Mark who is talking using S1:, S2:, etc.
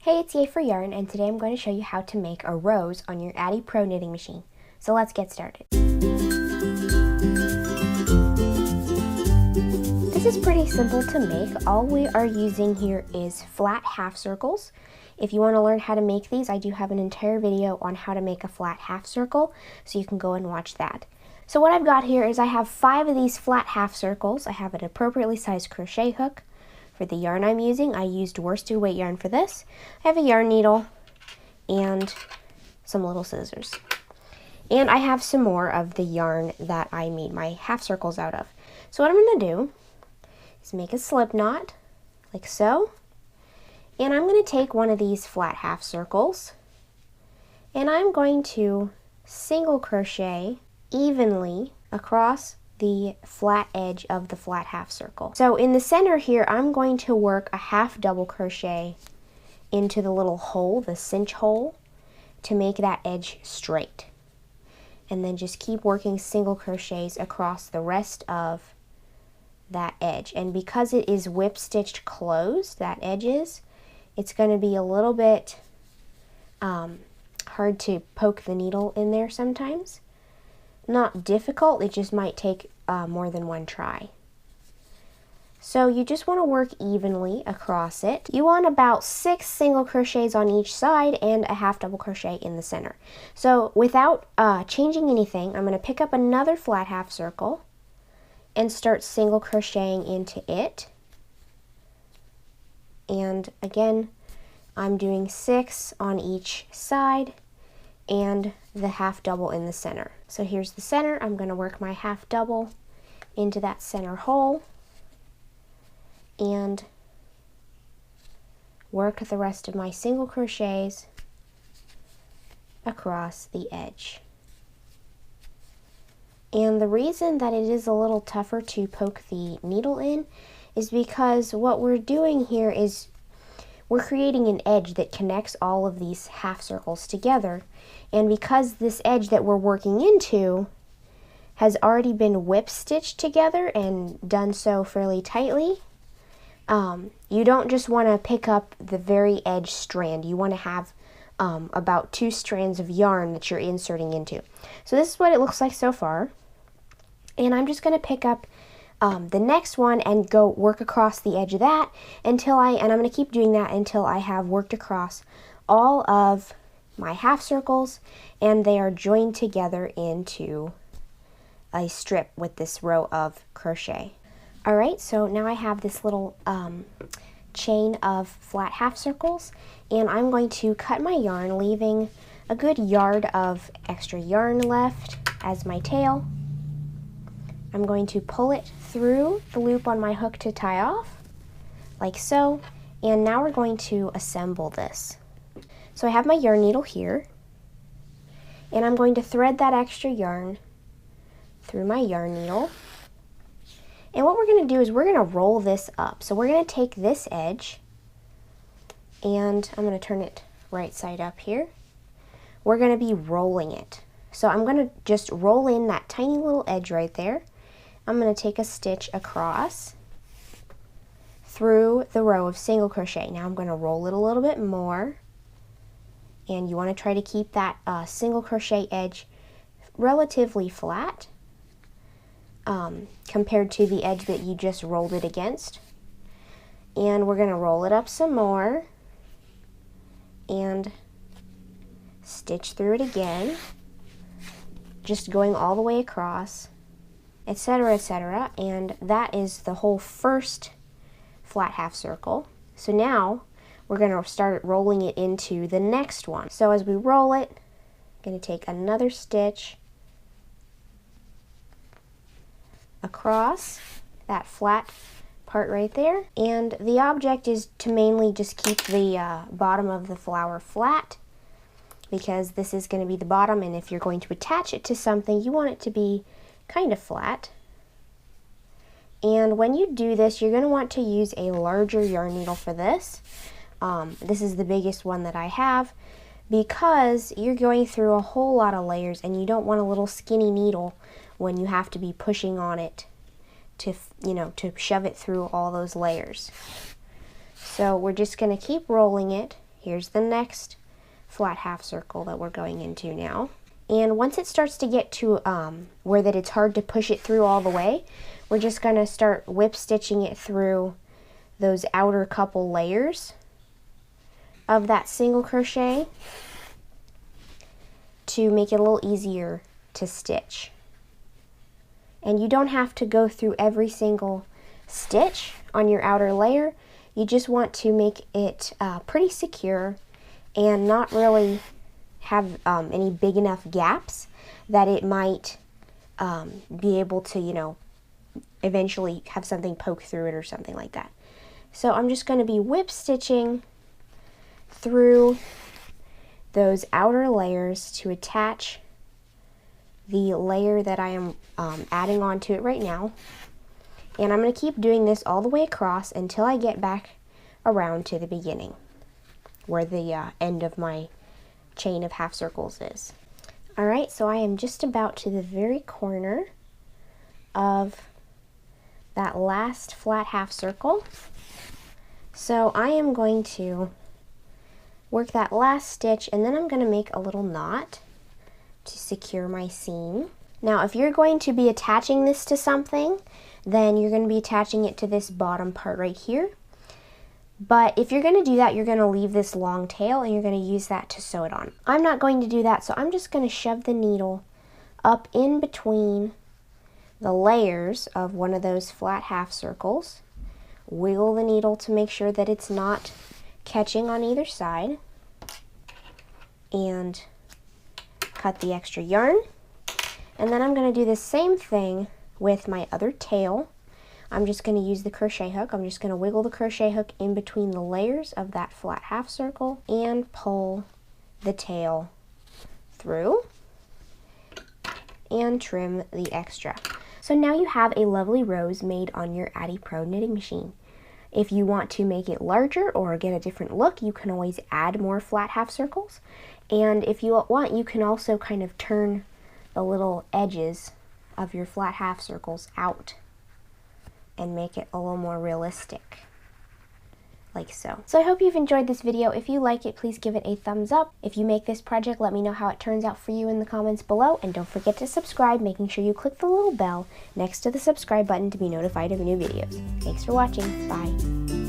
S1: Hey, it's Yay for Yarn, and today I'm going to show you how to make a rose on your Addi Pro knitting machine. So let's get started. This is pretty simple to make. All we are using here is flat half circles. If you want to learn how to make these, I do have an entire video on how to make a flat half circle, so you can go and watch that. So what I've got here is I have 5 of these flat half circles. I have an appropriately sized crochet hook. For the yarn I'm using, I used worsted weight yarn for this. I have a yarn needle and some little scissors. And I have some more of the yarn that I made my half circles out of. So what I'm going to do is make a slip knot, like so. And I'm going to take one of these flat half circles, and I'm going to single crochet evenly across the flat edge of the flat half circle. So in the center here, I'm going to work a half double crochet into the little hole, the cinch hole, to make that edge straight. And then just keep working single crochets across the rest of that edge. And because it is whip stitched closed, that edge is, it's going to be a little bit hard to poke the needle in there sometimes. Not difficult, it just might take more than one try. So you just want to work evenly across it. You want about 6 single crochets on each side and a half double crochet in the center. So without changing anything, I'm going to pick up another flat half circle and start single crocheting into it. And again, I'm doing 6 on each side and the half double in the center. So here's the center. I'm going to work my half double into that center hole and work the rest of my single crochets across the edge. And the reason that it is a little tougher to poke the needle in is because what we're doing here is we're creating an edge that connects all of these half circles together. And because this edge that we're working into has already been whip stitched together and done so fairly tightly, you don't just want to pick up the very edge strand. You want to have about 2 strands of yarn that you're inserting into. So this is what it looks like so far. And I'm just going to pick up the next one and go work across the edge of that until and I'm going to keep doing that until I have worked across all of my half circles and they are joined together into a strip with this row of crochet. Alright, so now I have this little chain of flat half circles, and I'm going to cut my yarn, leaving a good yard of extra yarn left as my tail. I'm going to pull it through the loop on my hook to tie off, like so, and now we're going to assemble this. So I have my yarn needle here, and I'm going to thread that extra yarn through my yarn needle. And what we're going to do is we're going to roll this up. So we're going to take this edge, and I'm going to turn it right side up here. We're going to be rolling it. So I'm going to just roll in that tiny little edge right there. I'm going to take a stitch across through the row of single crochet. Now I'm going to roll it a little bit more, and you want to try to keep that single crochet edge relatively flat compared to the edge that you just rolled it against. And we're going to roll it up some more and stitch through it again, just going all the way across, etc., etc. And that is the whole first flat half circle. So now we're going to start rolling it into the next one. So as we roll it, I'm going to take another stitch across that flat part right there, and the object is to mainly just keep the bottom of the flower flat, because this is going to be the bottom, and if you're going to attach it to something, you want it to be kind of flat. And when you do this, you're going to want to use a larger yarn needle for this. This is the biggest one that I have, because you're going through a whole lot of layers and you don't want a little skinny needle when you have to be pushing on it to, to shove it through all those layers. So we're just going to keep rolling it. Here's the next flat half circle that we're going into now. And once it starts to get to where that it's hard to push it through all the way, we're just going to start whip stitching it through those outer couple layers of that single crochet to make it a little easier to stitch. And you don't have to go through every single stitch on your outer layer. You just want to make it pretty secure and not really have any big enough gaps that it might be able to, you know, eventually have something poke through it or something like that. So I'm just going to be whip stitching through those outer layers to attach the layer that I am adding onto it right now. And I'm going to keep doing this all the way across until I get back around to the beginning, where the end of my chain of half circles is. Alright, so I am just about to the very corner of that last flat half circle. So I am going to work that last stitch, and then I'm going to make a little knot to secure my seam. Now, if you're going to be attaching this to something, then you're going to be attaching it to this bottom part right here. But if you're going to do that, you're going to leave this long tail and you're going to use that to sew it on. I'm not going to do that, so I'm just going to shove the needle up in between the layers of one of those flat half circles. Wiggle the needle to make sure that it's not catching on either side. And cut the extra yarn. And then I'm going to do the same thing with my other tail. I'm just going to use the crochet hook. I'm just going to wiggle the crochet hook in between the layers of that flat half circle and pull the tail through and trim the extra. So now you have a lovely rose made on your Addi Pro knitting machine. If you want to make it larger or get a different look, you can always add more flat half circles. And if you want, you can also kind of turn the little edges of your flat half circles out and make it a little more realistic, like so. So I hope you've enjoyed this video. If you like it, please give it a thumbs up. If you make this project, let me know how it turns out for you in the comments below, and don't forget to subscribe, making sure you click the little bell next to the subscribe button to be notified of new videos. Thanks for watching. Bye.